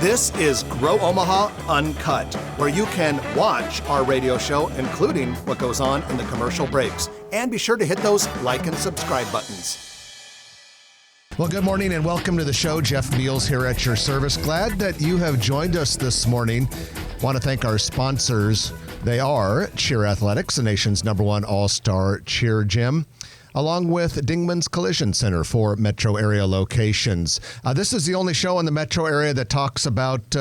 This is Grow Omaha Uncut, where you can watch our radio show, including what goes on in the commercial breaks. And be sure to hit those like and subscribe buttons. Well, good morning and welcome to the show. Jeff Beals here at your service. Glad that you have joined us this morning. Want to thank our sponsors. They are Cheer Athletics, the nation's #1 all-star cheer gym, along with Dingman's Collision Center for metro area locations. This is the only show in the metro area that talks about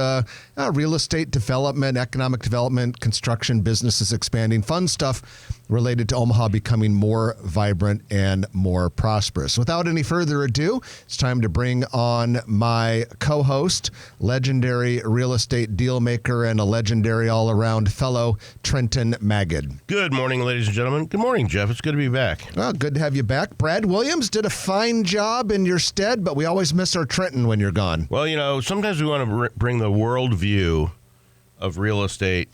real estate development, economic development, construction, businesses expanding, fun stuff related to Omaha becoming more vibrant and more prosperous. Without any further ado, it's time to bring on my co-host, legendary real estate deal maker and a legendary all-around fellow, Trenton Magid. Good morning, ladies and gentlemen. Good morning, Jeff. It's good to be back. Well, good to have you back. Brad Williams did a fine job in your stead, but we always miss our Trenton when you're gone. Well, you know, sometimes we want to bring the world view of real estate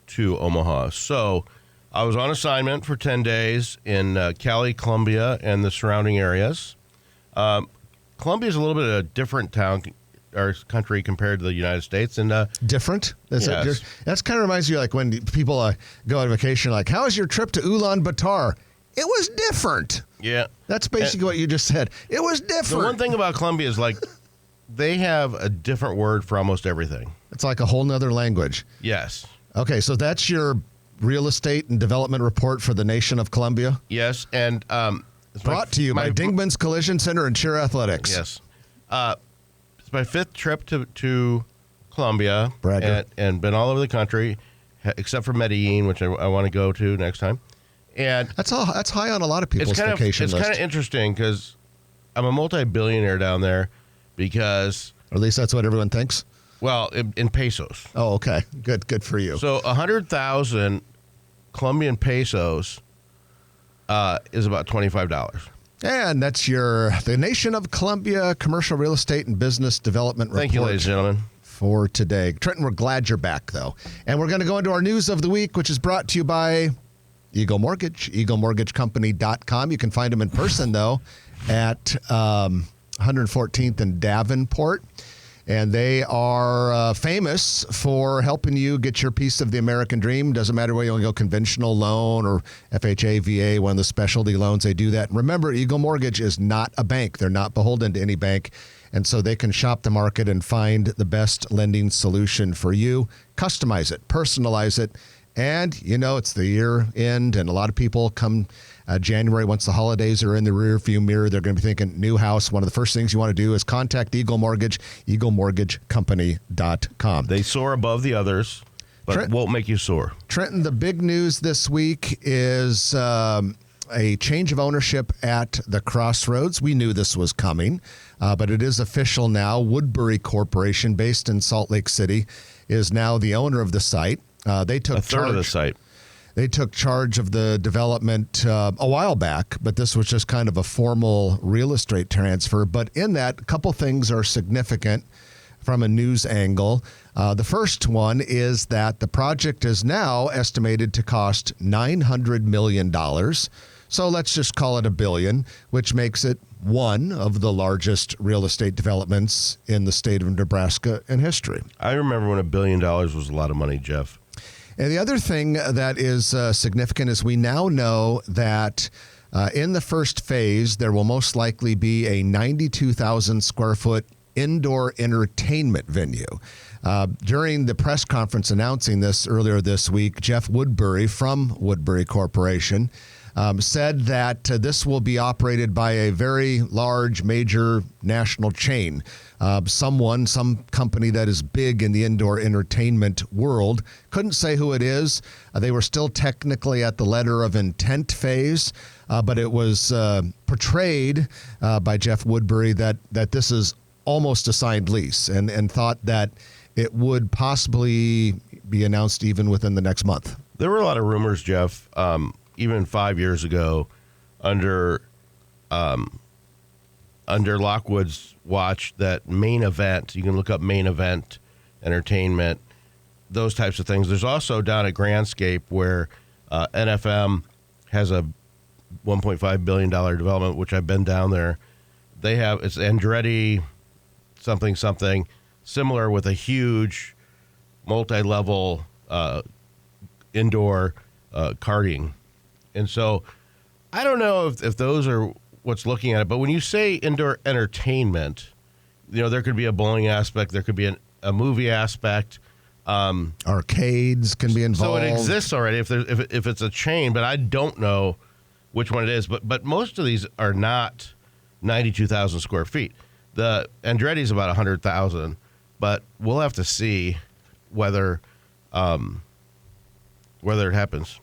to Omaha. So I was on assignment for 10 days in Cali, Columbia, and the surrounding areas. Columbia is a little bit of a different town or country compared to the United States. And different? Yes. That's kind of reminds you like when people go on vacation, like, how was your trip to Ulaanbaatar? It was different. Yeah. That's basically what you just said. It was different. The one thing about Columbia is, like, they have a different word for almost everything. It's like a whole nother language. Yes. Okay, so that's your real estate and development report for the nation of Columbia? Yes, and it's brought to you by Dingman's Collision Center and Cheer Athletics. Yes. It's my 5th trip to Colombia and been all over the country, except for Medellin, which I want to go to next time. And that's high on a lot of people's vacation list. It's kind of interesting because I'm a multi-billionaire down there because... Or at least that's what everyone thinks? Well, in pesos. Oh, okay. Good for you. So 100,000 Colombian pesos is about $25. And that's the Nation of Colombia Commercial Real Estate and Business Development Report. Thank you, ladies and gentlemen. For today. Trenton, we're glad you're back, though. And we're going to go into our news of the week, which is brought to you by Eagle Mortgage, eaglemortgagecompany.com. You can find them in person, though, at 114th and Davenport. And they are famous for helping you get your piece of the American dream. Doesn't matter whether you want to go conventional loan or FHA, VA, one of the specialty loans, they do that. And remember, Eagle Mortgage is not a bank. They're not beholden to any bank. And so they can shop the market and find the best lending solution for you, customize it, personalize it. And, you know, it's the year end, and a lot of people come January, once the holidays are in the rearview mirror, they're going to be thinking new house. One of the first things you want to do is contact Eagle Mortgage, eaglemortgagecompany.com. They soar above the others, but won't make you soar. Trenton, the big news this week is a change of ownership at the Crossroads. We knew this was coming, but it is official now. Woodbury Corporation, based in Salt Lake City, is now the owner of the site. They took a third of the site. They took charge of the development a while back, but this was just kind of a formal real estate transfer. But in that, a couple things are significant from a news angle. The first one is that the project is now estimated to cost $900 million. So let's just call it $1 billion, which makes it one of the largest real estate developments in the state of Nebraska in history. I remember when $1 billion was a lot of money, Jeff. And the other thing that is significant is we now know that in the first phase, there will most likely be a 92,000 square foot indoor entertainment venue. During the press conference announcing this earlier this week, Jeff Woodbury from Woodbury Corporation said that this will be operated by a very large, major national chain. Some company that is big in the indoor entertainment world. Couldn't say who it is. They were still technically at the letter of intent phase, but it was portrayed by Jeff Woodbury that this is almost a signed lease and thought that it would possibly be announced even within the next month. There were a lot of rumors, Jeff, even 5 years ago, under Lockwood's watch, that Main Event, you can look up Main Event Entertainment, those types of things. There's also down at Grandscape where NFM has a $1.5 billion development, which I've been down there. They have, it's Andretti something. similar with a huge multi-level indoor karting. And so I don't know if those are what's looking at it, but when you say indoor entertainment, there could be a bowling aspect, there could be a movie aspect. Arcades can be involved. So it exists already if it's a chain, but I don't know which one it is. But most of these are not 92,000 square feet. The Andretti's about 100,000, but we'll have to see whether it happens.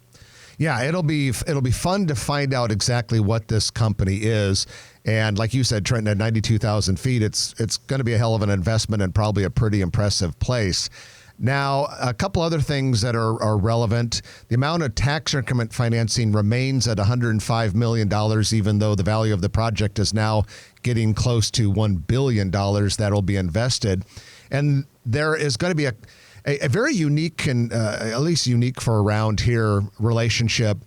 Yeah, it'll be fun to find out exactly what this company is. And like you said, Trenton, at 92,000 feet, it's going to be a hell of an investment and probably a pretty impressive place. Now, a couple other things that are relevant. The amount of tax increment financing remains at $105 million, even though the value of the project is now getting close to $1 billion that'll be invested. And there is going to be a very unique and at least unique for around here relationship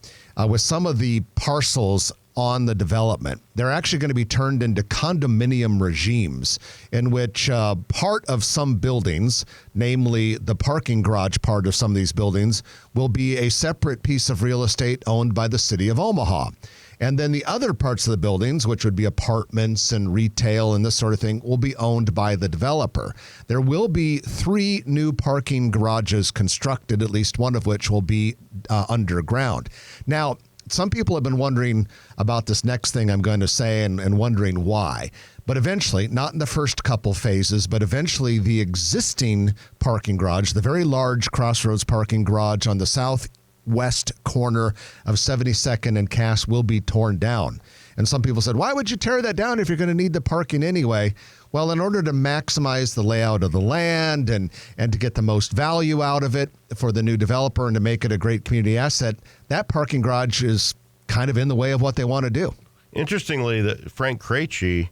with some of the parcels on the development. They're actually going to be turned into condominium regimes in which part of some buildings, namely the parking garage part of some of these buildings, will be a separate piece of real estate owned by the city of Omaha. And then the other parts of the buildings, which would be apartments and retail and this sort of thing, will be owned by the developer. There will be 3 new parking garages constructed, at least one of which will be underground. Now, some people have been wondering about this next thing I'm going to say and wondering why. But eventually, not in the first couple phases, but eventually the existing parking garage, the very large Crossroads parking garage on the southwest corner of 72nd and Cass, will be torn down. And some people said, why would you tear that down if you're going to need the parking anyway? Well, in order to maximize the layout of the land and to get the most value out of it for the new developer and to make it a great community asset, that parking garage is kind of in the way of what they want to do. Interestingly, that Frank Krejci,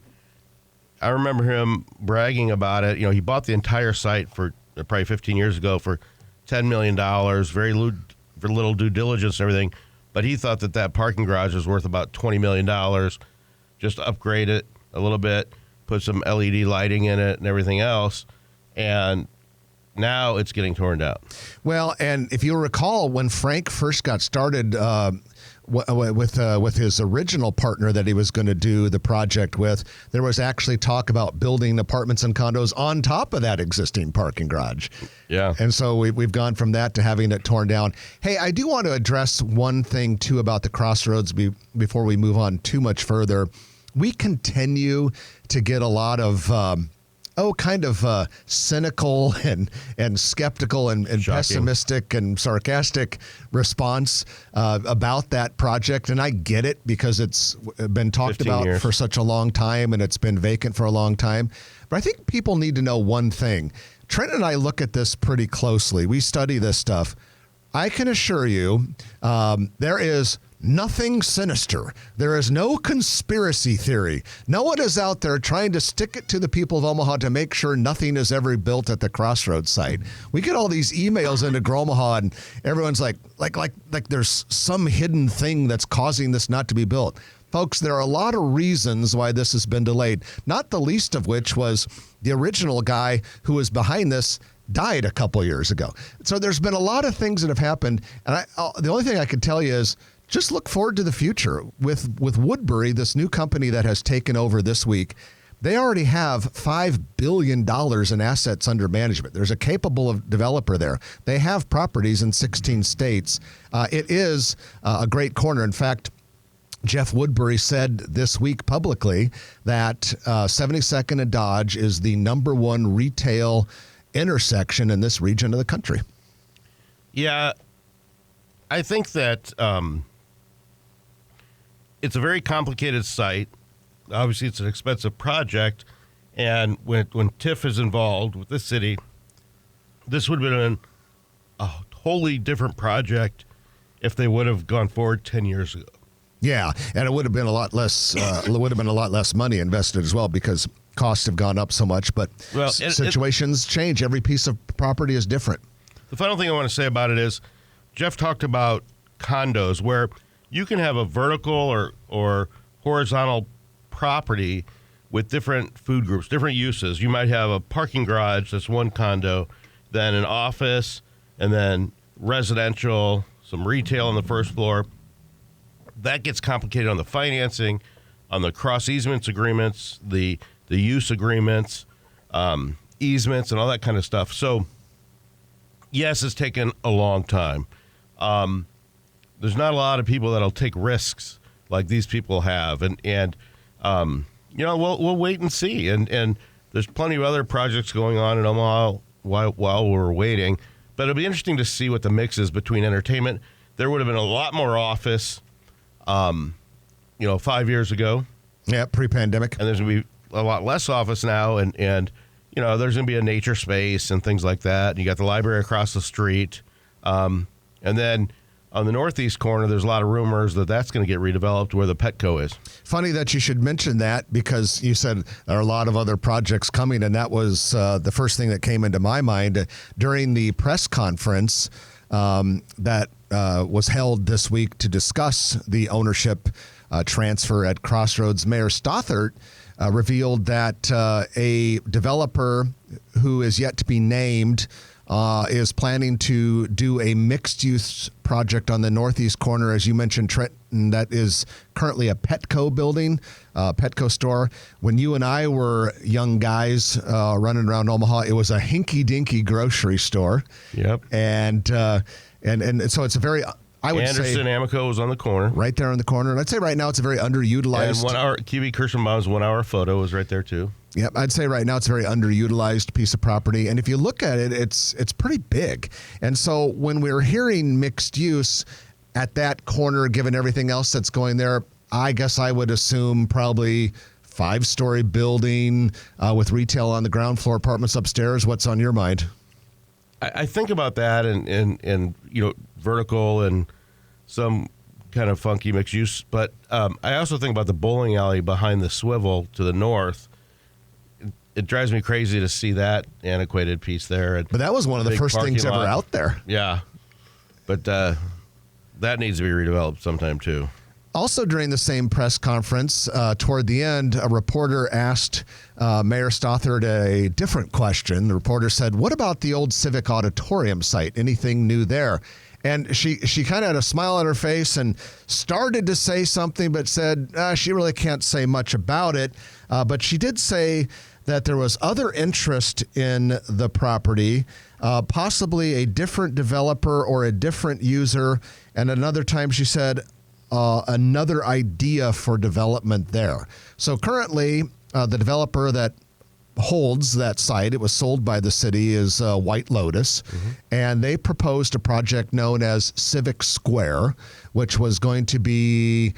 I remember him bragging about it. He bought the entire site for probably 15 years ago for $10 million, very little due diligence and everything. But he thought that parking garage was worth about $20 million. Just upgrade it a little bit, put some LED lighting in it and everything else. And now it's getting torn down. Well, and if you recall, when Frank first got started with his original partner that he was going to do the project with, there was actually talk about building apartments and condos on top of that existing parking garage. Yeah. And so we've gone from that to having it torn down. Hey, I do want to address one thing, too, about the Crossroads before we move on too much further. We continue to get a lot of cynical and skeptical and pessimistic and sarcastic response about that project. And I get it because it's been talked about for such a long time and it's been vacant for a long time. But I think people need to know one thing. Trent and I look at this pretty closely. We study this stuff. I can assure you there is nothing sinister. There is no conspiracy theory. No one is out there trying to stick it to the people of Omaha to make sure nothing is ever built at the Crossroads site. We get all these emails into Omaha and everyone's like there's some hidden thing that's causing this not to be built. Folks, there are a lot of reasons why this has been delayed, not the least of which was the original guy who was behind this died a couple years ago. So there's been a lot of things that have happened. And the only thing I can tell you is just look forward to the future. With Woodbury, this new company that has taken over this week, they already have $5 billion in assets under management. There's a capable developer there. They have properties in 16 states. It is a great corner. In fact, Jeff Woodbury said this week publicly that 72nd and Dodge is the #1 retail intersection in this region of the country. Yeah, I think that it's a very complicated site. Obviously, it's an expensive project. And when TIF is involved with the city, this would have been a totally different project if they would have gone forward 10 years ago. Yeah, and it would have been a lot less. Would have been a lot less money invested as well because costs have gone up so much. But situations change. Every piece of property is different. The final thing I want to say about it is, Jeff talked about condos where you can have a vertical or horizontal property with different food groups, different uses. You might have a parking garage that's one condo, then an office, and then residential, some retail on the first floor. That gets complicated on the financing, on the cross easements agreements, the use agreements, easements, and all that kind of stuff. So, yes, it's taken a long time. There's not a lot of people that'll take risks like these people have, and we'll wait and see. And there's plenty of other projects going on in Omaha while we're waiting. But it'll be interesting to see what the mix is between entertainment. There would have been a lot more office, 5 years ago. Yeah, pre-pandemic. And there's going to be a lot less office now, and there's going to be a nature space and things like that. And you got the library across the street. And then on the northeast corner, there's a lot of rumors that that's going to get redeveloped where the Petco is. Funny that you should mention that, because you said there are a lot of other projects coming, and that was the first thing that came into my mind during the press conference that was held this week to discuss the ownership transfer at Crossroads. Mayor Stothert revealed that a developer who is yet to be named is planning to do a mixed-use project on the northeast corner, as you mentioned, Trenton. That is currently a Petco building, Petco store. When you and I were young guys running around Omaha, it was a hinky-dinky grocery store. Yep. And so it's a very, I would say, Anderson Amico was on the corner. Right there on the corner. And I'd say right now it's a very underutilized. And QB Kirschenbaum's 1 hour photo is right there too. Yep, I'd say right now it's a very underutilized piece of property. And if you look at it, it's pretty big. And so when we're hearing mixed use at that corner, given everything else that's going there, I guess I would assume probably 5-story building with retail on the ground floor, apartments upstairs. What's on your mind? I think about that and vertical and some kind of funky mixed use. But I also think about the bowling alley behind the swivel to the north. It drives me crazy to see that antiquated piece there. But that was one of the first things ever out there. Yeah. But that needs to be redeveloped sometime too. Also during the same press conference, toward the end, a reporter asked Mayor Stothert a different question. The reporter said, "What about the old Civic Auditorium site? Anything new there?" And she kind of had a smile on her face and started to say something, but said she really can't say much about it. But she did say that there was other interest in the property, possibly a different developer or a different user. And another time she said another idea for development there. So currently, the developer that holds that site, it was sold by the city, is White Lotus. Mm-hmm. And they proposed a project known as Civic Square, which was going to be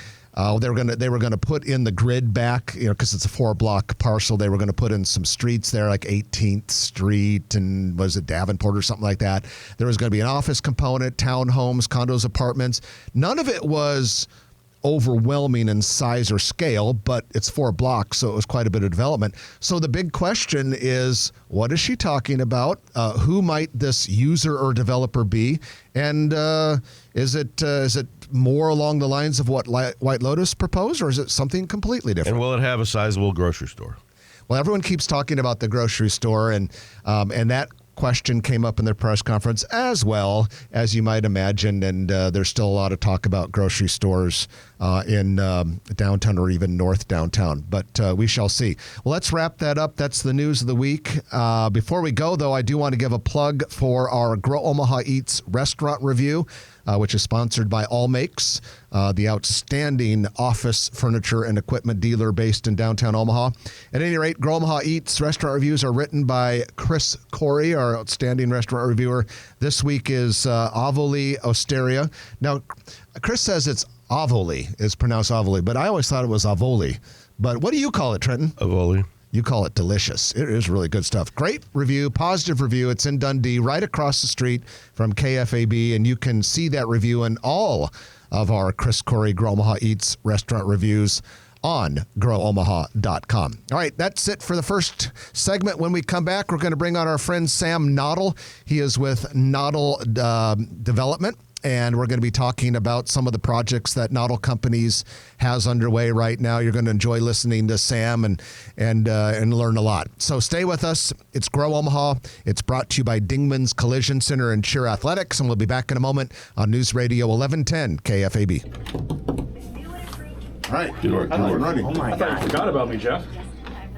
they were going to put in the grid back, because it's a 4-block parcel. They were going to put in some streets there, like 18th Street and was it Davenport or something like that. There was going to be an office component, townhomes, condos, apartments. None of it was overwhelming in size or scale, but it's 4 blocks, so it was quite a bit of development. So the big question is, what is she talking about? Who might this user or developer be? And is it more along the lines of what White Lotus proposed, or is it something completely different? And will it have a sizable grocery store? Well, everyone keeps talking about the grocery store, and that question came up in their press conference as well, as you might imagine, and there's still a lot of talk about grocery stores in downtown or even north downtown, but we shall see. Well, let's wrap that up. That's the news of the week. Before we go, though, I do want to give a plug for our Grow Omaha Eats restaurant review, which is sponsored by All Makes, the outstanding office furniture and equipment dealer based in downtown Omaha. At any rate, Grow Omaha Eats restaurant reviews are written by Chris Corey, our outstanding restaurant reviewer. This week is Avoli Osteria. Now, Chris says it's Avoli, it's pronounced Avoli, but I always thought it was Avoli. But what do you call it, Trenton? Avoli. You call it delicious. It is really good stuff. Great review, positive review. It's in Dundee, right across the street from KFAB, and you can see that review and all of our Chris Corey Grow Omaha Eats restaurant reviews on growomaha.com. All right, that's it for the first segment. When we come back, we're going to bring on our friend Sam Noddle. He is with Noddle Development, and we're going to be talking about some of the projects that Noddle Companies has underway right now. You're going to enjoy listening to Sam and learn a lot. So stay with us. It's Grow Omaha. It's brought to you by Dingman's Collision Center and Cheer Athletics, and we'll be back in a moment on News Radio 1110 KFAB. All right. Good work. I'm running. Oh my God. You forgot about me, Jeff.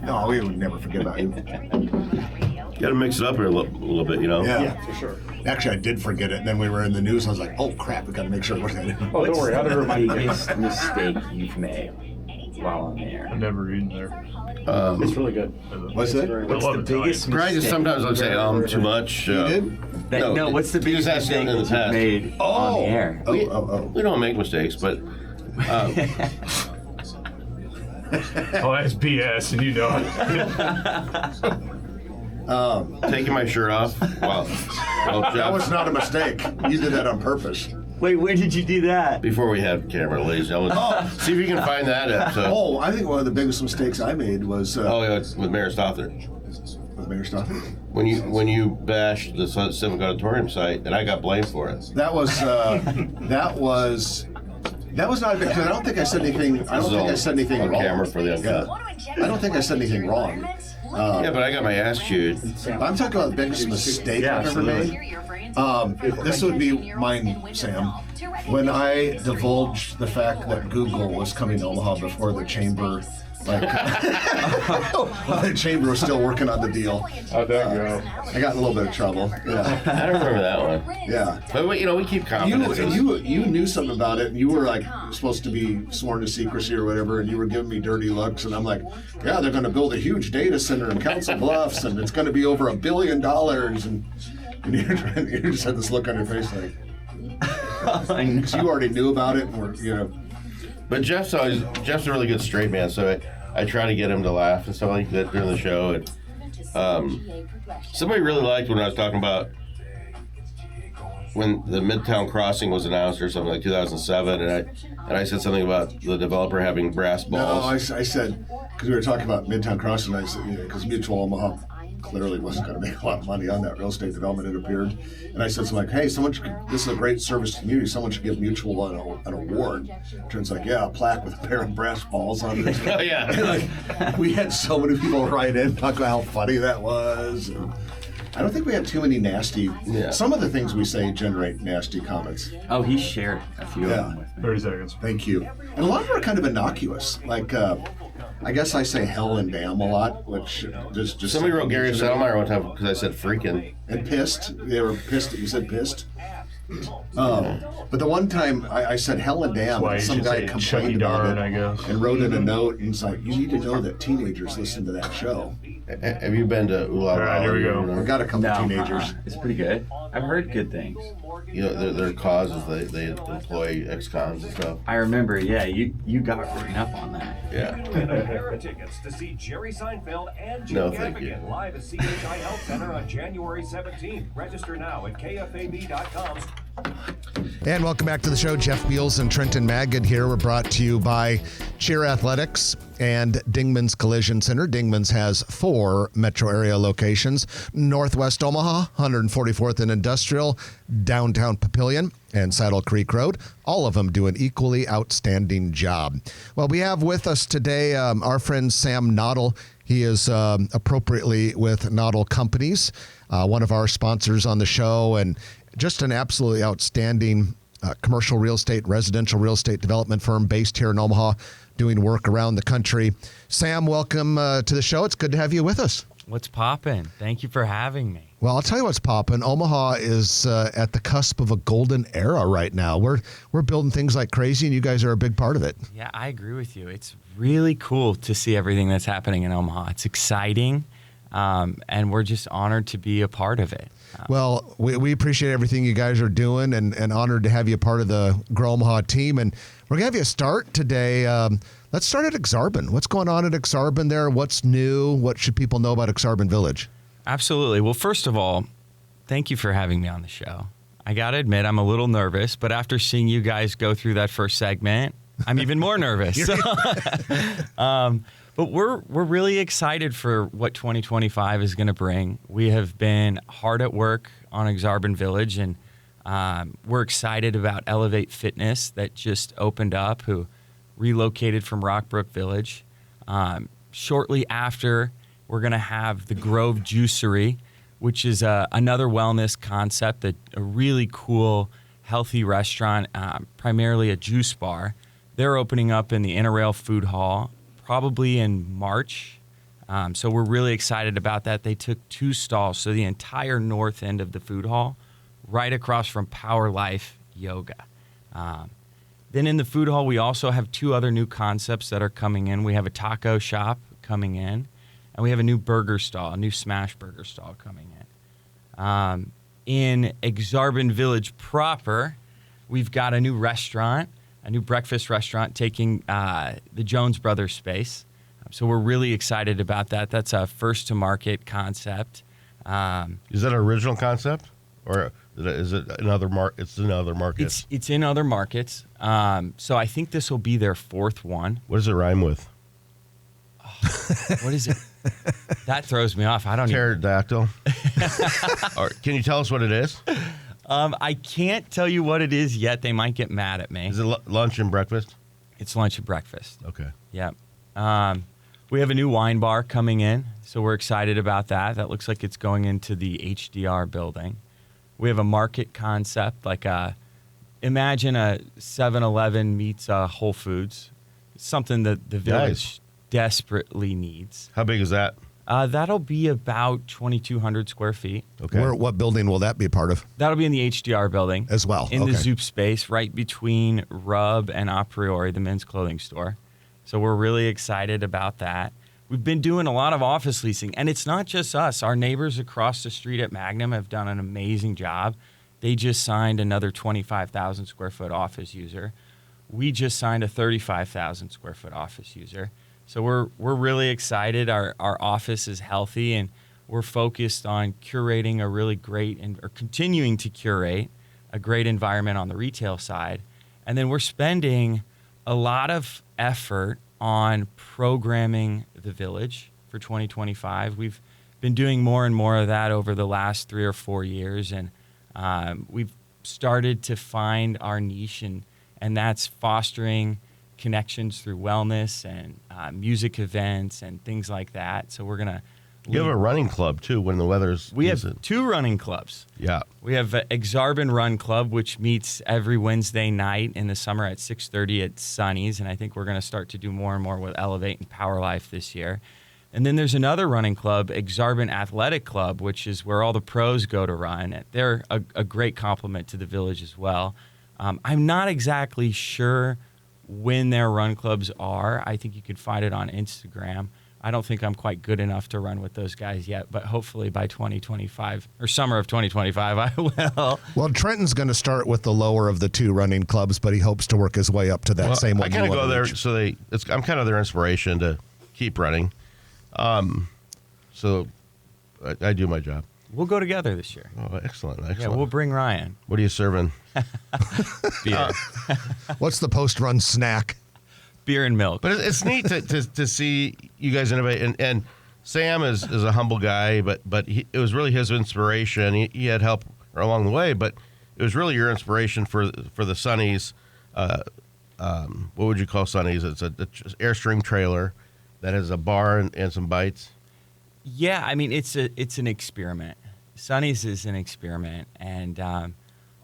No, we would never forget about you. You got to mix it up here a little bit, you know? Yeah. For sure. Actually, I did forget it. And then we were in the news. I was like, oh, crap. We got to make sure we're going Oh, don't worry. I never remind you. Biggest mistake you've made while on the air. I've never eaten there. It's really good. What's it? What's the biggest Brian just mistake sometimes will say, too much. You did? No, what's the you just biggest asked him mistake in the that you've past. made on the air? We don't make mistakes, but Oh, that's BS, and you know it. taking my shirt off. Wow. Well, That Jeff, was not a mistake. You did that on purpose. Wait, when did you do that? before we had camera, ladies and gentlemen, see if you can find that episode. Oh, I think one of the biggest mistakes I made was Yeah, it's with Mayor Stothard. with Mayor Stothard. When you bashed the Civic Auditorium site, and I got blamed for it. That was not because I don't think I said anything. I don't think I said anything on wrong. camera for the Uncut. I don't think I said anything wrong. Yeah, but I got my ass chewed. I'm talking about the biggest mistake I've ever made. This would be mine, Sam. When I divulged the fact that Google was coming to Omaha before the chamber, when the chamber was still working on the deal. How'd that go? I got in a little bit of trouble. Yeah, I don't remember that one. yeah. But we keep confidences. You knew something about it, and you were like supposed to be sworn to secrecy or whatever, and you were giving me dirty looks, and I'm like, yeah, they're going to build a huge data center in Council Bluffs, and it's going to be over $1 billion, and you just had this look on your face like, because you already knew about it, and But Jeff's a really good straight man, so I try to get him to laugh and stuff like that during the show. And somebody really liked when I was talking about when the Midtown Crossing was announced or something like 2007, and I said something about the developer having brass balls. No, I said, because we were talking about Midtown Crossing, I said, because Mutual Omaha clearly wasn't going to make a lot of money on that real estate development, it appeared. And I said something like, hey, this is a great service to the community. Someone should give Mutual an award. Turns like, yeah, a plaque with a pair of brass balls on it. Oh, yeah. We had so many people write in, talk about how funny that was. And I don't think we have too many nasty. Yeah. Some of the things we say generate nasty comments. Oh, he shared a few of them with me. 30 seconds. Thank you. And a lot of them are kind of innocuous. Like, I guess I say hell and damn a lot, which just Somebody wrote Gary Settlemeyer one time because I said freaking. and pissed. They were pissed that you said pissed. But the one time I said hell and damn, Why and you some should guy say complained Chucky about darn, it I guess. and wrote in a note, and it's like, you need to know that teenagers listen to that show. Have you been to Ooh La La? All right, here we go. I've got a couple No, teenagers. It's pretty good. I've heard good things. You know, their cause is they employ ex-cons and stuff. I remember, yeah, you got written up on that. Yeah. Pair of tickets to see Jerry Seinfeld and Jim No, thank you. Gaffigan live at CHI Health Center on January 17th. Register now at kfab.com. And welcome back to the show. Jeff Beals and Trenton Magid here. We're brought to you by Cheer Athletics and Dingman's Collision Center. Dingman's has 4 metro area locations: Northwest Omaha, 144th and Industrial, downtown Papillion, and Saddle Creek Road. All of them do an equally outstanding job. Well, we have with us today our friend Sam Noddle. He is appropriately with Noddle Companies, one of our sponsors on the show, and just an absolutely outstanding commercial real estate, residential real estate development firm based here in Omaha, doing work around the country. Sam, welcome to the show. It's good to have you with us. What's poppin'? Thank you for having me. Well, I'll tell you what's popping. Omaha is at the cusp of a golden era right now. We're building things like crazy, and you guys are a big part of it. Yeah, I agree with you. It's really cool to see everything that's happening in Omaha. It's exciting, and we're just honored to be a part of it. Well, we appreciate everything you guys are doing, and honored to have you a part of the Grow Omaha team. And we're going to have you start today. Let's start at Exarban. What's going on at Exarban there? What's new? What should people know about Exarban Village? Absolutely. Well, first of all, thank you for having me on the show. I got to admit, I'm a little nervous, but after seeing you guys go through that first segment, I'm even more nervous. But we're really excited for what 2025 is going to bring. We have been hard at work on Exarban Village, and We're excited about Elevate Fitness that just opened up, who relocated from Rockbrook Village. Shortly after, we're going to have the Grove Juicery, which is another wellness concept, a really cool, healthy restaurant, primarily a juice bar. They're opening up in the Interrail Food Hall, probably in March. So we're really excited about that. They took 2 stalls, so the entire north end of the food hall, right across from Power Life Yoga. Then in the food hall, we also have 2 other new concepts that are coming in. We have a taco shop coming in, and we have a new burger stall, a new smash burger stall coming in. In Exarban Village proper, we've got a new restaurant, a new breakfast restaurant taking the Jones Brothers space. So we're really excited about that. That's a first-to-market concept. Is that an original concept, or is it another It's in other markets. It's in other markets. So I think this will be their 4th one. What does it rhyme with? What is it? That throws me off. I don't even. Pterodactyl. Or can you tell us what it is? I can't tell you what it is yet. They might get mad at me. Is it lunch and breakfast? It's lunch and breakfast. Okay. Yep. We have a new wine bar coming in, so we're excited about that. That looks like it's going into the HDR building. We have a market concept, like imagine a 7-Eleven meets a Whole Foods. It's something that the village desperately needs. How big is that? That'll be about 2,200 square feet. Okay. What building will that be a part of? That'll be in the HDR building. As well, In the okay. Zoop space, right between Rub and A Priori, the men's clothing store. So we're really excited about that. We've been doing a lot of office leasing, and it's not just us. Our neighbors across the street at Magnum have done an amazing job. They just signed another 25,000 square foot office user. We just signed a 35,000 square foot office user. So we're really excited. Our office is healthy, and we're focused on curating a really great or continuing to curate a great environment on the retail side. And then we're spending a lot of effort on programming the village for 2025. We've been doing more and more of that over the last 3 or 4 years, and we've started to find our niche, and that's fostering connections through wellness and music events and things like that. So we're going to... You have a running club, too, when the weather's We have decent. 2 running clubs. Yeah. We have Exarban Run Club, which meets every Wednesday night in the summer at 6:30 at Sunny's, and I think we're going to start to do more and more with Elevate and Power Life this year. And then there's another running club, Exarban Athletic Club, which is where all the pros go to run. They're a great complement to the village as well. I'm not exactly sure when their run clubs are. I think you could find it on Instagram. I don't think I'm quite good enough to run with those guys yet, but hopefully by 2025 or summer of 2025, I will. Well, Trenton's going to start with the lower of the 2 running clubs, but he hopes to work his way up to that same one. I kind of go there, so I'm kind of their inspiration to keep running. So I do my job. We'll go together this year. Oh, excellent. Yeah, we'll bring Ryan. What are you serving? Beer. What's the post-run snack? Beer and milk. But it's neat to see you guys innovate. And Sam is a humble guy, but it was really his inspiration. He had help along the way, but it was really your inspiration for the Sunnies. What would you call Sunnies? It's a Airstream trailer that has a bar and some bites. Yeah, I mean, it's an experiment. Sunny's is an experiment, and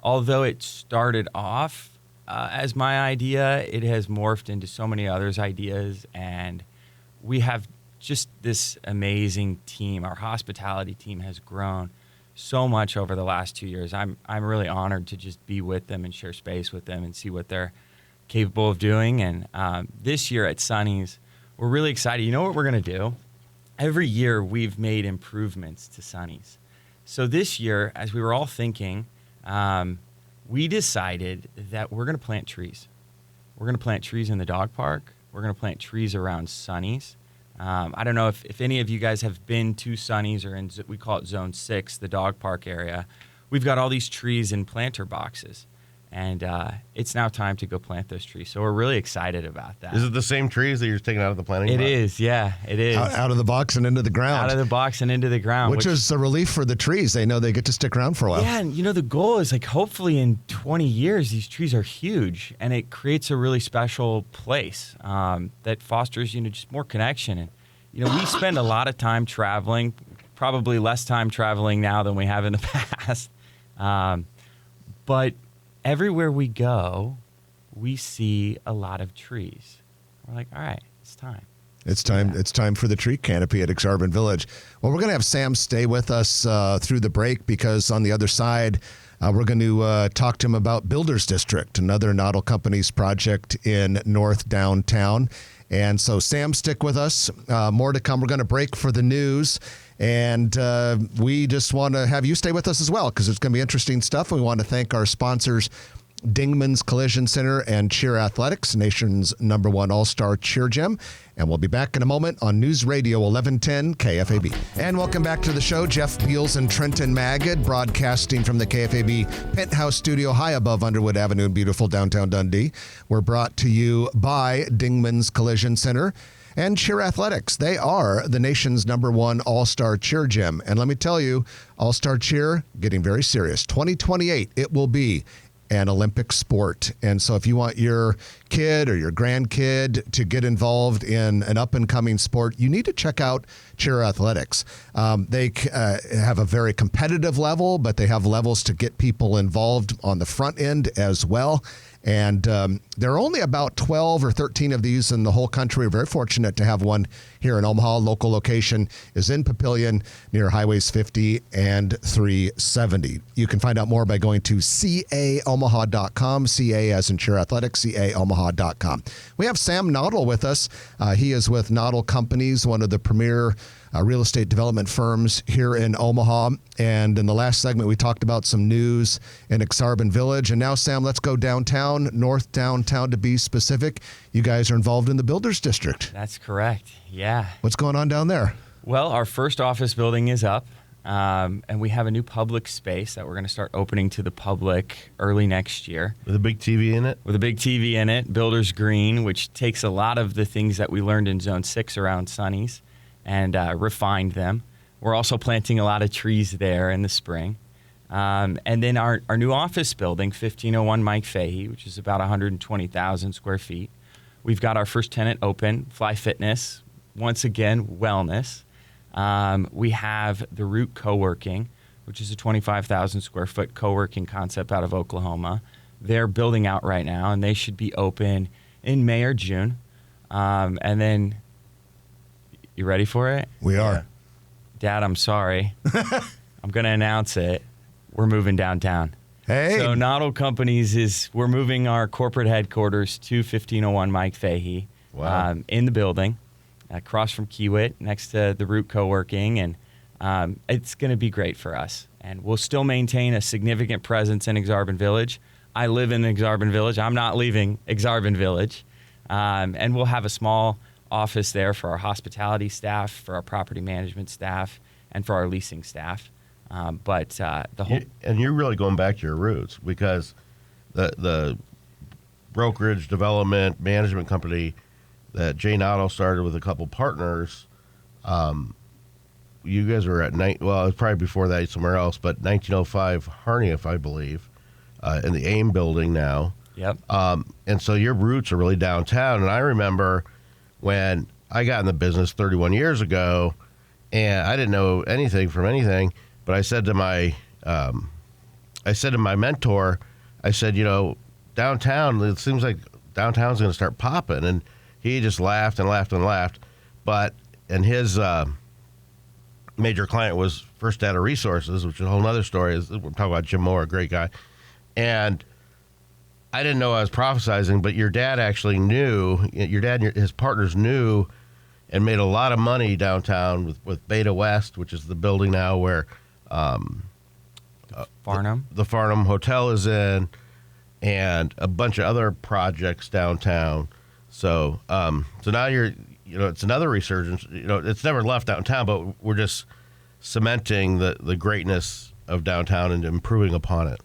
although it started off as my idea, it has morphed into so many others' ideas, and we have just this amazing team. Our hospitality team has grown so much over the last 2 years. I'm really honored to just be with them and share space with them and see what they're capable of doing. And this year at Sunny's, we're really excited. You know what we're going to do? Every year we've made improvements to Sunny's. So this year, as we were all thinking, we decided that we're going to plant trees. We're going to plant trees in the dog park. We're going to plant trees around Sunny's. I don't know if any of you guys have been to Sunny's or we call it Zone 6, the dog park area. We've got all these trees in planter boxes. And it's now time to go plant those trees. So we're really excited about that. Is it the same trees that you're taking out of the planting It box? is, yeah, it is. Out of the box and into the ground. Out of the box and into the ground. which is a relief for the trees. They know they get to stick around for a while. Yeah, and the goal is like hopefully in 20 years, these trees are huge and it creates a really special place that fosters, just more connection. And, we spend a lot of time traveling, probably less time traveling now than we have in the past. But everywhere we go, we see a lot of trees. We're like, all right, it's time. It's time. It's time for the tree canopy at Exarban Village. Well, we're going to have Sam stay with us through the break because on the other side, we're going to talk to him about Builders District, another Noddle Companies project in North Downtown. And so, Sam, stick with us. More to come. We're going to break for the news. And we just want to have you stay with us as well because it's going to be interesting stuff. We want to thank our sponsors, Dingman's Collision Center and Cheer Athletics, nation's #1 all-star cheer gym. And we'll be back in a moment on News Radio 1110 KFAB. And welcome back to the show. Jeff Beals and Trenton Magid broadcasting from the KFAB Penthouse Studio high above Underwood Avenue in beautiful downtown Dundee. We're brought to you by Dingman's Collision Center and Cheer Athletics. They are the nation's #1 all-star cheer gym. And let me tell you, all-star cheer getting very serious. 2028, it will be an Olympic sport. And so if you want your kid or your grandkid to get involved in an up-and-coming sport, you need to check out Cheer Athletics. They have a very competitive level, but they have levels to get people involved on the front end as well. And there are only about 12 or 13 of these in the whole country. We're very fortunate to have one here in Omaha. Local location is in Papillion near Highways 50 and 370. You can find out more by going to caomaha.com, CA as in Cheer Athletics, caomaha.com. We have Sam Noddle with us. He is with Noddle Companies, one of the premier real estate development firms here in Omaha. And in the last segment, we talked about some news in Exarban Village. And now, Sam, let's go downtown, North Downtown to be specific. You guys are involved in the Builders District. That's correct, yeah. What's going on down there? Well, our first office building is up, and we have a new public space that we're going to start opening to the public early next year. With a big TV in it? With a big TV in it, Builders Green, which takes a lot of the things that we learned in Zone 6 around Sunny's and refined them. We're also planting a lot of trees there in the spring. And then our new office building, 1501 Mike Fahey, which is about 120,000 square feet. We've got our first tenant open, Fly Fitness, once again, wellness. We have the Root Co-working, which is a 25,000 square foot co-working concept out of Oklahoma. They're building out right now, and they should be open in May or June. And then, you ready for it? We are. Dad, I'm sorry. I'm going to announce it. We're moving downtown. Hey. So Noddle Companies we're moving our corporate headquarters to 1501 Mike Fahey. Wow. In the building, across from Kiewit, next to the Root Co-working. And it's going to be great for us. And we'll still maintain a significant presence in Exarban Village. I live in Exarban Village. I'm not leaving Exarban Village. And we'll have a small office there for our hospitality staff, for our property management staff, and for our leasing staff. But the whole And you're really going back to your roots because the brokerage development management company that Jay Noddle started with a couple partners, you guys were at it was probably before that somewhere else, but 1905 Harnief, I believe, in the AIM building now. Yep. And so your roots are really downtown. And I remember when I got in the business 31 years ago, and I didn't know anything from anything, but I said to my mentor, I said, downtown, it seems like downtown's going to start popping. And he just laughed and laughed and laughed. And his major client was First Data Resources, which is a whole other story. We're talking about Jim Moore, a great guy. And I didn't know I was prophesizing, but your dad actually knew. Your dad and his partners knew and made a lot of money downtown with Beta West, which is the building now where Farnham. the Farnham Hotel is in, and a bunch of other projects downtown. So now it's another resurgence. It's never left downtown, but we're just cementing the greatness of downtown and improving upon it.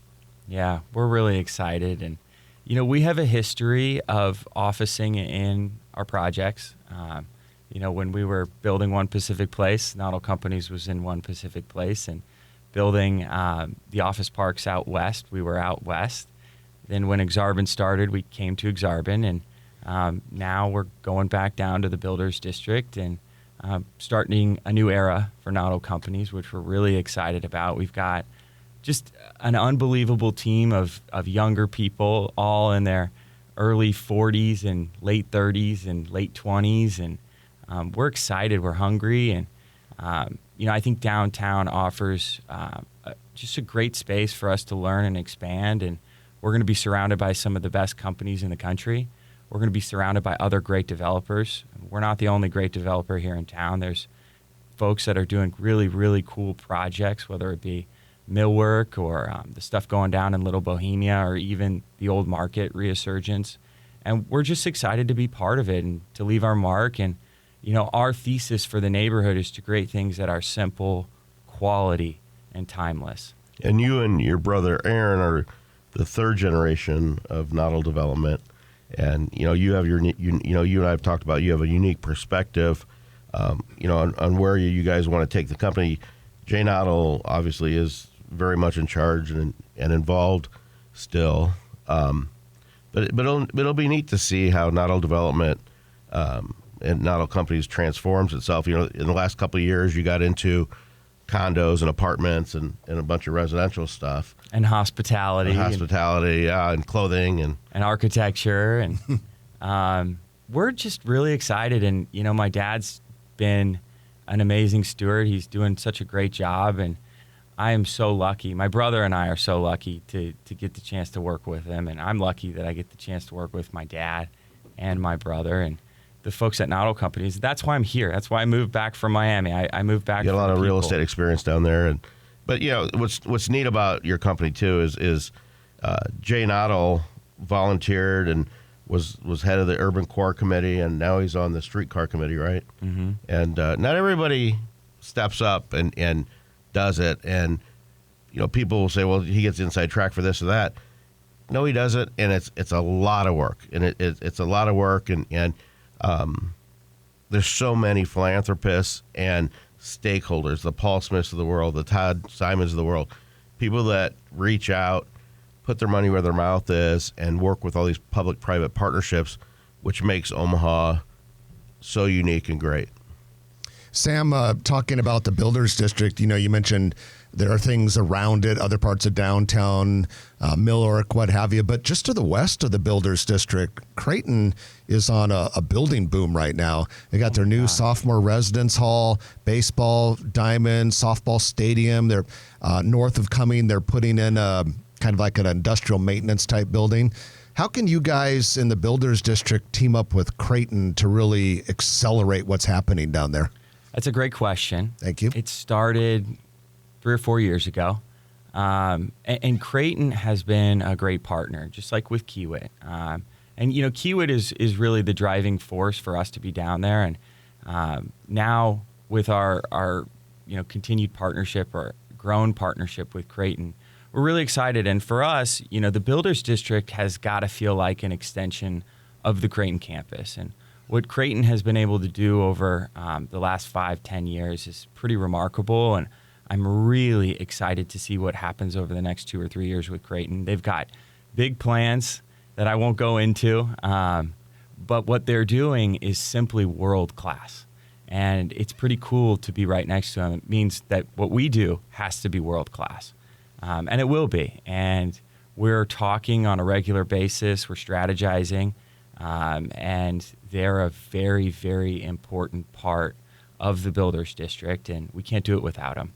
Yeah, we're really excited. And, we have a history of officing in our projects. When we were building One Pacific Place, Noddle Companies was in One Pacific Place, and building the office parks out west, we were out west. Then when Exarban started, we came to Exarban, and now we're going back down to the Builders District and starting a new era for Noddle Companies, which we're really excited about. We've got just an unbelievable team of younger people, all in their early 40s and late 30s and late 20s, and we're excited. We're hungry, and I think downtown offers just a great space for us to learn and expand, and we're going to be surrounded by some of the best companies in the country. We're going to be surrounded by other great developers. We're not the only great developer here in town. There's folks that are doing really, really cool projects, whether it be millwork or the stuff going down in Little Bohemia or even the old market resurgence. And we're just excited to be part of it and to leave our mark. And, our thesis for the neighborhood is to create things that are simple, quality, and timeless. And you and your brother Aaron are the third generation of Noddle development. And, you have you and I have talked about, you have a unique perspective, on where you guys want to take the company. Jay Noddle obviously is very much in charge and involved still. But it'll be neat to see how Noddle development and Noddle Companies transforms itself. In the last couple of years, you got into condos and apartments and a bunch of residential stuff. And hospitality. And clothing. And architecture. And we're just really excited. And, my dad's been an amazing steward. He's doing such a great job. And I am so lucky. My brother and I are so lucky to get the chance to work with him. And I'm lucky that I get the chance to work with my dad and my brother and the folks at Noddle Companies. That's why I'm here. That's why I moved back from Miami. I moved back. You got a lot of real estate experience down there, but what's neat about your company too is Jay Noddle volunteered and was head of the urban core committee, and now he's on the streetcar committee, right? Mm-hmm. And not everybody steps up and does it, and people will say, well, he gets inside track for this or that. No, he doesn't, and it's a lot of work, and it's a lot of work, and there's so many philanthropists and stakeholders, the Paul Smiths of the world, the Todd Simons of the world, people that reach out, put their money where their mouth is, and work with all these public-private partnerships, which makes Omaha so unique and great. Sam, talking about the Builders District, you mentioned there are things around it, other parts of downtown, Millwork, what have you. But just to the west of the Builders District, Creighton is on a building boom right now. They got their new sophomore residence hall, baseball diamond, softball stadium. They're north of Cumming. They're putting in kind of like an industrial maintenance type building. How can you guys in the Builders District team up with Creighton to really accelerate what's happening down there? That's a great question. Thank you. It started 3 or 4 years ago. And Creighton has been a great partner, just like with Kiewit. And Kiewit is really the driving force for us to be down there. And now with our continued partnership or grown partnership with Creighton, we're really excited. And for us, the Builders District has got to feel like an extension of the Creighton campus. And what Creighton has been able to do over the last 5-10 years is pretty remarkable. And I'm really excited to see what happens over the next 2 or 3 years with Creighton. They've got big plans that I won't go into, but what they're doing is simply world class. And it's pretty cool to be right next to them. It means that what we do has to be world class, and it will be. And we're talking on a regular basis. We're strategizing, and they're a very, very important part of the Builders District, and we can't do it without them.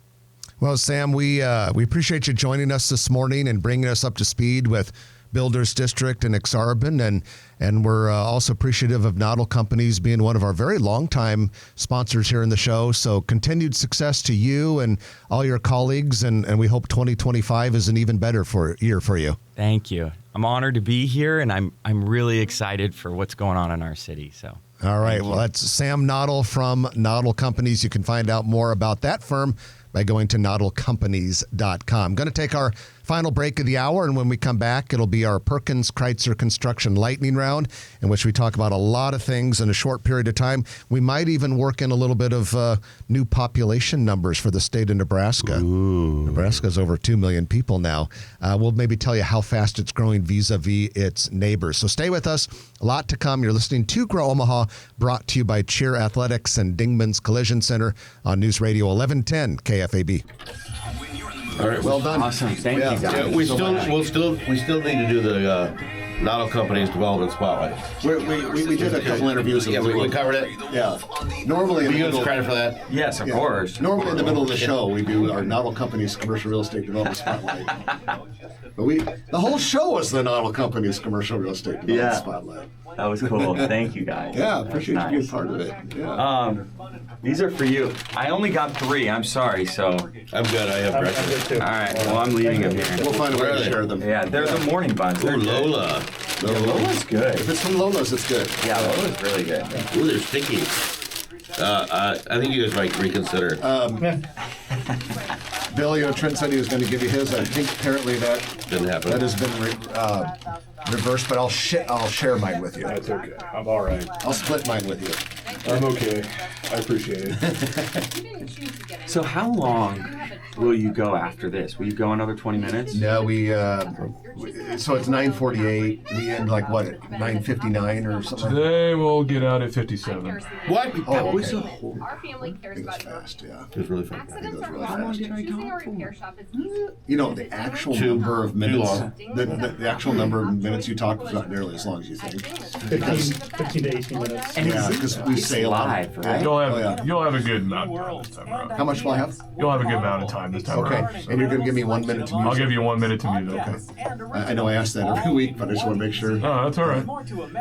Well, Sam, we appreciate you joining us this morning and bringing us up to speed with Builders District and Exarban, and we're also appreciative of Noddle Companies being one of our very long-time sponsors here in the show. So continued success to you and all your colleagues, and we hope 2025 is an even better year for you. Thank you. I'm honored to be here, and I'm really excited for what's going on in our city. So. All right. Well, that's Sam Noddle from Noddle Companies. You can find out more about that firm by going to noddlecompanies.com. Going to take our final break of the hour, and when we come back, it'll be our Perkins Kreitzer Construction Lightning Round, in which we talk about a lot of things in a short period of time. We might even work in a little bit of new population numbers for the state of Nebraska. Nebraska's over 2 million people now. We'll maybe tell you how fast it's growing vis-a-vis its neighbors. So stay with us. A lot to come. You're listening to Grow Omaha, brought to you by Cheer Athletics and Dingman's Collision Center on News Radio 1110 KFAB. All right, Well done. Awesome. Thank you, guys. Yeah, we still need to do the Noddle Company's development spotlight. We did a couple interviews. Yeah, we covered it. Yeah. Normally, in We the give us middle, credit for that. Yes, of course. normally in the middle of the show, we do our Noddle Company's commercial real estate development spotlight. But the whole show was the Noddle Company's commercial real estate development Yeah. spotlight. That was cool. Thank you, guys. Yeah, That's appreciate you being nice. part of it. Yeah. These are for you. I only got 3. I'm sorry. So, all I'm good. I have breakfast. right. Well, I'm leaving them here. We'll find a way Where are to they? share them. Yeah, they're the morning buns. Ooh, They're good. Lola. Yeah, Lola's good. If it's from Lola's, it's good. Yeah, Lola's really good. Ooh, they're sticky. I think you guys might reconsider. Bill, Trent said he was going to give you his. I think apparently that Didn't happen. that has been reversed, but I'll share mine with you. That's okay. I'm all right. I'll split mine with you. I'm okay. I appreciate it. So, how long will you go after this? Will you go another 20 minutes? No, so it's 9:48. We end like what at 9:59 or something. Like that. Today we'll get out at 57. What? Oh, was okay. Our family cares It was about fast, yeah. It was really fun. accidents goes are really common. fast. Choosing a repair shop is easy. You know, the actual Too number of minutes, long. the actual number of minutes you talk is not nearly as long as you think. 15 to 18 minutes. And Yeah, because we say a lot. live, right? You'll have Oh, yeah. you'll have a good amount of time this time around. How much will I have? You'll have a good amount of time this time Okay, around. and you're going to give me 1 minute to I'll music. give you 1 minute to mute. Okay. I know I ask that every week, but I just want to make sure. No, that's all right.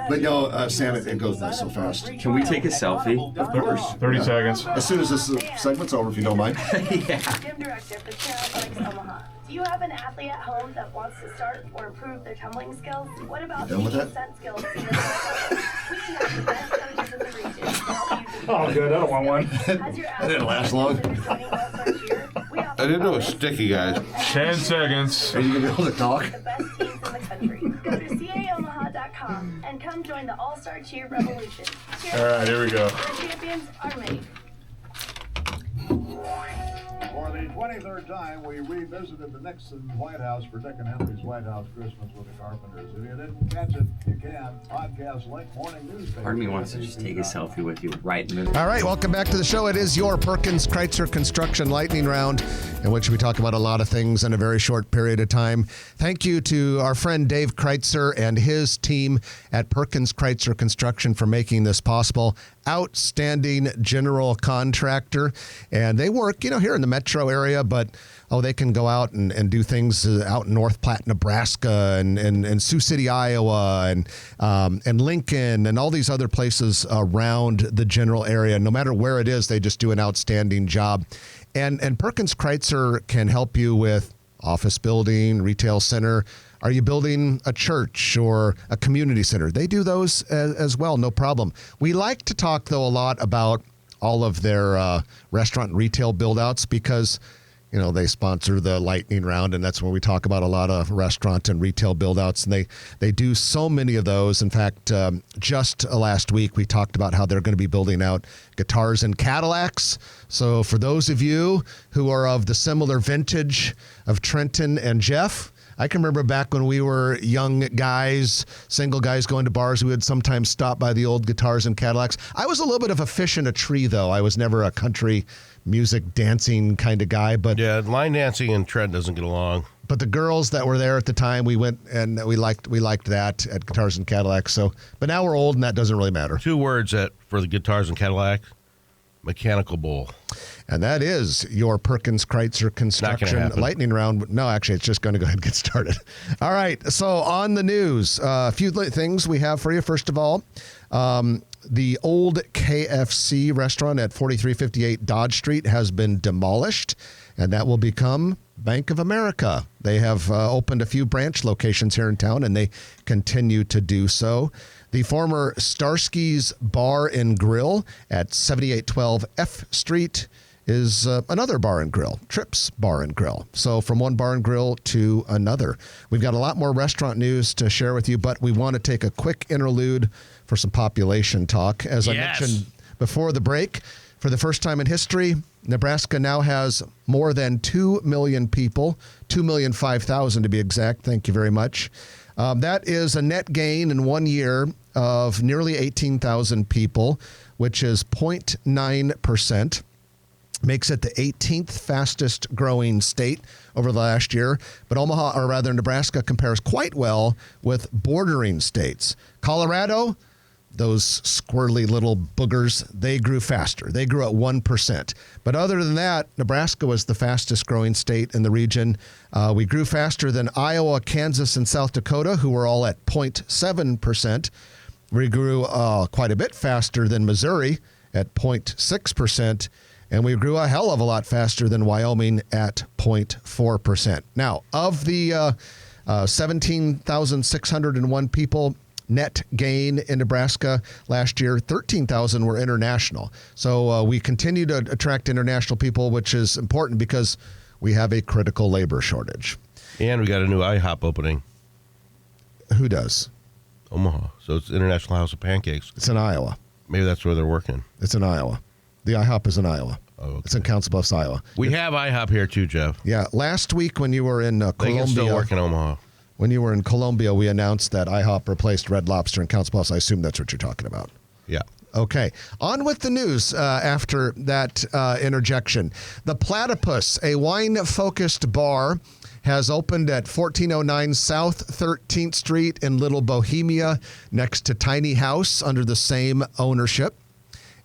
But no, Sam, it goes by so fast. Can we take a selfie? Of course. 30 seconds. As soon as this segment's over, if you don't mind. Yeah. Gym director for Cheer Athletics Omaha. Do you have an athlete at home that wants to start or improve their tumbling skills? What about Done with teaching that? set skills? We have the best coaches in the region to help you Oh, good. I don't want one. As your That didn't last long. I didn't know it was sticky, guys. 10 seconds. Are you going to be able to talk? the best teams in the country. Go to caomaha.com and come join the All-Star Cheer Revolution. Cheer All right, here we go. where champions are made. For the 23rd time, we revisited the Nixon White House for Dick and Henry's White House Christmas with the Carpenters. If you didn't catch it, you can. Podcast link, morning newspaper. Part of me wants to just take a selfie with you right in the All right, welcome back to the show. It is your Perkins Kreitzer Construction Lightning Round, in which we talk about a lot of things in a very short period of time. Thank you to our friend Dave Kreitzer and his team at Perkins Kreitzer Construction for making this possible. Outstanding general contractor, and they work, here in the metro area, but they can go out and do things out in North Platte, Nebraska, and Sioux City, Iowa, and Lincoln, and all these other places around the general area. No matter where it is, they just do an outstanding job. And Perkins Kreitzer can help you with office building, retail center. Are you building a church or a community center? They do those as well, no problem. We like to talk, though, a lot about all of their restaurant and retail build-outs because, they sponsor the lightning round, and that's where we talk about a lot of restaurant and retail build-outs, and they do so many of those. In fact, just last week, we talked about how they're going to be building out guitars and Cadillacs. So for those of you who are of the similar vintage of Trenton and Jeff, I can remember back when we were young guys, single guys going to bars, we would sometimes stop by the old guitars and Cadillacs. I was a little bit of a fish in a tree, though. I was never a country music dancing kind of guy. But Yeah, line dancing and Trent doesn't get along. But the girls that were there at the time, we went and we liked that at Guitars and Cadillacs. So, but now we're old and that doesn't really matter. 2 words for the guitars and Cadillac: mechanical bull. And that is your Perkins Kreitzer Construction happen. Lightning Round. No, actually, it's just going to go ahead and get started. All right. So on the news, a few things we have for you. First of all, the old KFC restaurant at 4358 Dodge Street has been demolished, and that will become Bank of America. They have opened a few branch locations here in town, and they continue to do so. The former Starsky's Bar and Grill at 7812 F Street is another bar and grill, Trips Bar and Grill. So from one bar and grill to another. We've got a lot more restaurant news to share with you, but we want to take a quick interlude for some population talk. As I mentioned before the break, for the first time in history, Nebraska now has more than 2 million people, 2,005,000 to be exact. Thank you very much. That is a net gain in 1 year of nearly 18,000 people, which is 0.9%. Makes it the 18th fastest growing state over the last year. But Nebraska compares quite well with bordering states. Colorado, those squirrely little boogers, they grew faster. They grew at 1%. But other than that, Nebraska was the fastest growing state in the region. We grew faster than Iowa, Kansas, and South Dakota, who were all at 0.7%. We grew quite a bit faster than Missouri at 0.6%. And we grew a hell of a lot faster than Wyoming at 0.4%. Now, of the 17,601 people net gain in Nebraska last year, 13,000 were international. So we continue to attract international people, which is important because we have a critical labor shortage. And we got a new IHOP opening. Who does? Omaha. So it's International House of Pancakes. It's in Iowa. Maybe that's where they're working. It's in Iowa. The IHOP is in Iowa. Oh, okay. It's in Council Bluffs, Iowa. We have IHOP here too, Jeff. Yeah. Last week when you were in They Columbia. can still work in Omaha. When you were in Columbia, we announced that IHOP replaced Red Lobster in Council Bluffs. I assume that's what you're talking about. Yeah. Okay. On with the news after that interjection. The Platypus, a wine-focused bar, has opened at 1409 South 13th Street in Little Bohemia, next to Tiny House under the same ownership.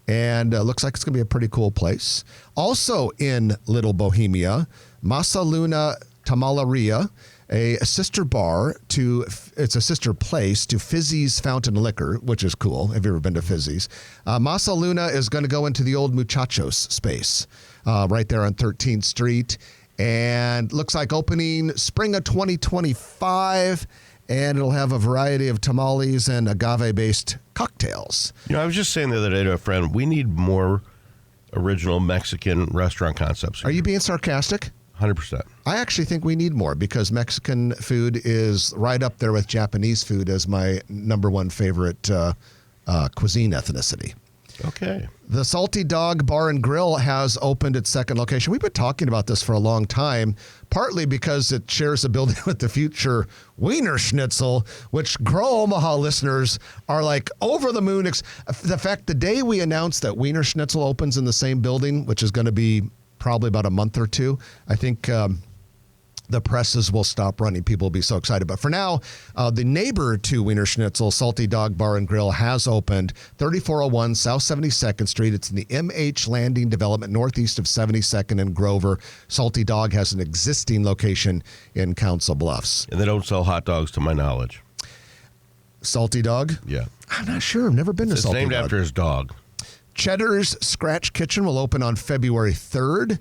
And looks like it's going to be a pretty cool place. Also in Little Bohemia, Masa Luna Tamalaria, a sister bar to, it's a sister place to Fizzy's Fountain Liquor, which is cool. Have you ever been to Fizzy's? Masa Luna is going to go into the old Muchachos space right there on 13th Street. And looks like opening spring of 2025. And it'll have a variety of tamales and agave-based cocktails. You know, I was just saying the other day to a friend, we need more original Mexican restaurant concepts here. Are you being sarcastic? 100%. I actually think we need more because Mexican food is right up there with Japanese food as my number one favorite cuisine ethnicity. Okay. The Salty Dog Bar and Grill has opened its second location. We've been talking about this for a long time, partly because it shares a building with the future Wiener Schnitzel, which Grow Omaha listeners are like over the moon. The fact the day we announced that Wiener Schnitzel opens in the same building, which is going to be probably about a month or two, I think the presses will stop running. People will be so excited. But for now, the neighbor to Wiener Schnitzel, Salty Dog Bar and Grill, has opened 3401 South 72nd Street. It's in the MH Landing Development, northeast of 72nd and Grover. Salty Dog has an existing location in Council Bluffs. And they don't sell hot dogs, to my knowledge. Salty Dog? Yeah. I'm not sure. I've never been to It's Salty Dog. named after his dog. Cheddar's Scratch Kitchen will open on February 3rd.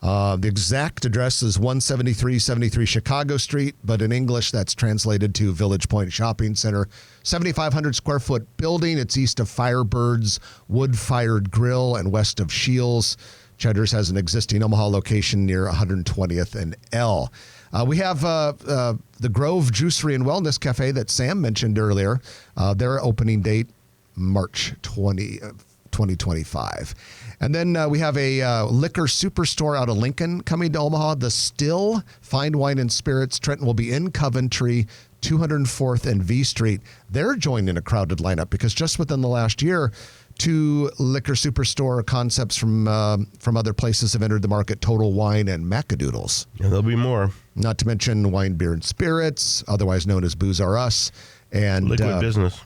The exact address is 17373 Chicago Street, but in English that's translated to Village Point Shopping Center. 7,500 square foot building. It's east of Firebird's wood-fired grill and west of Shields. Cheddar's has an existing Omaha location near 120th and L. We have the Grove Juicery and Wellness Cafe that Sam mentioned earlier. Their opening date, March 2025. And then we have a liquor superstore out of Lincoln coming to Omaha. The Still Fine Wine and Spirits. Trenton will be in Coventry, 204th and V Street. They're joining a crowded lineup because just within the last year, 2 liquor superstore concepts from other places have entered the market, Total Wine and Macadoodles. And there'll be more. Not to mention Wine, Beer, and Spirits, otherwise known as Booze R Us. And Liquid Business.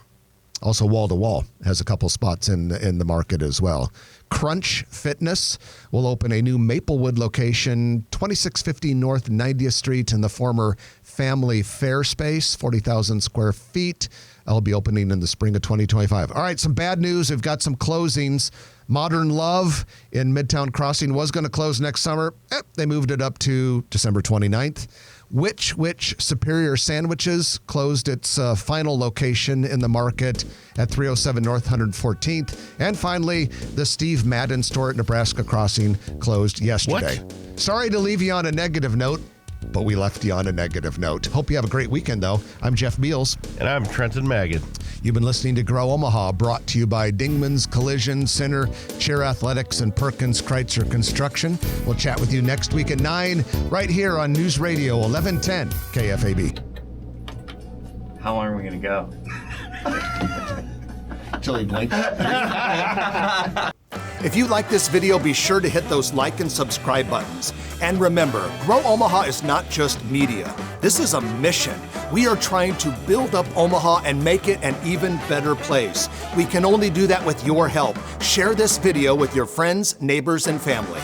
Also, Wall to Wall has a couple spots in the market as well. Crunch Fitness will open a new Maplewood location, 2650 North 90th Street in the former Family Fair space, 40,000 square feet. I'll be opening in the spring of 2025. All right, some bad news. We've got some closings. Modern Love in Midtown Crossing was going to close next summer. They moved it up to December 29th. Which Superior Sandwiches closed its final location in the market at 307 North 114th. And finally, the Steve Madden store at Nebraska Crossing closed yesterday. Sorry to leave you on a negative note, but we left you on a negative note. Hope you have a great weekend, though. I'm Jeff Beals. And I'm Trenton Magid. You've been listening to Grow Omaha, brought to you by Dingman's Collision Center, Cheer Athletics, and Perkins Kreitzer Construction. We'll chat with you next week at 9, right here on News Radio 1110 KFAB. How long are we going to go? Till he blinks. If you like this video, be sure to hit those like and subscribe buttons. And remember, Grow Omaha is not just media. This is a mission. We are trying to build up Omaha and make it an even better place. We can only do that with your help. Share this video with your friends, neighbors, and family.